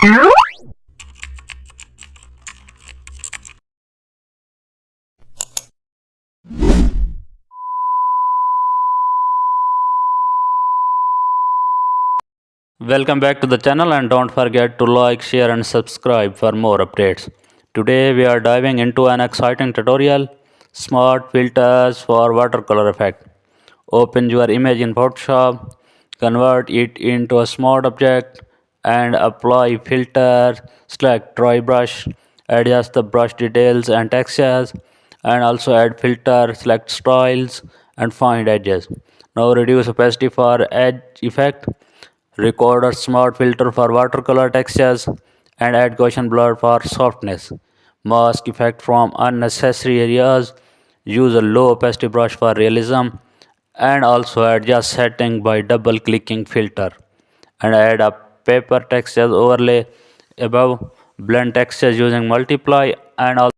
Welcome back to the channel, and don't forget to like, share and subscribe for more updates. Today we are diving into an exciting tutorial: smart filters for watercolor effect. Open your image in Photoshop, convert it into a smart object and apply filter. Select dry brush, adjust the brush details and textures, and also add filter, select styles and find edges. Now reduce opacity for edge effect. Record a smart filter for watercolor textures and add Gaussian blur for softness. Mask effect from unnecessary areas. Use a low opacity brush for realism, and also adjust setting by double clicking filter, and add a paper textures overlay above. Blend textures using multiply and also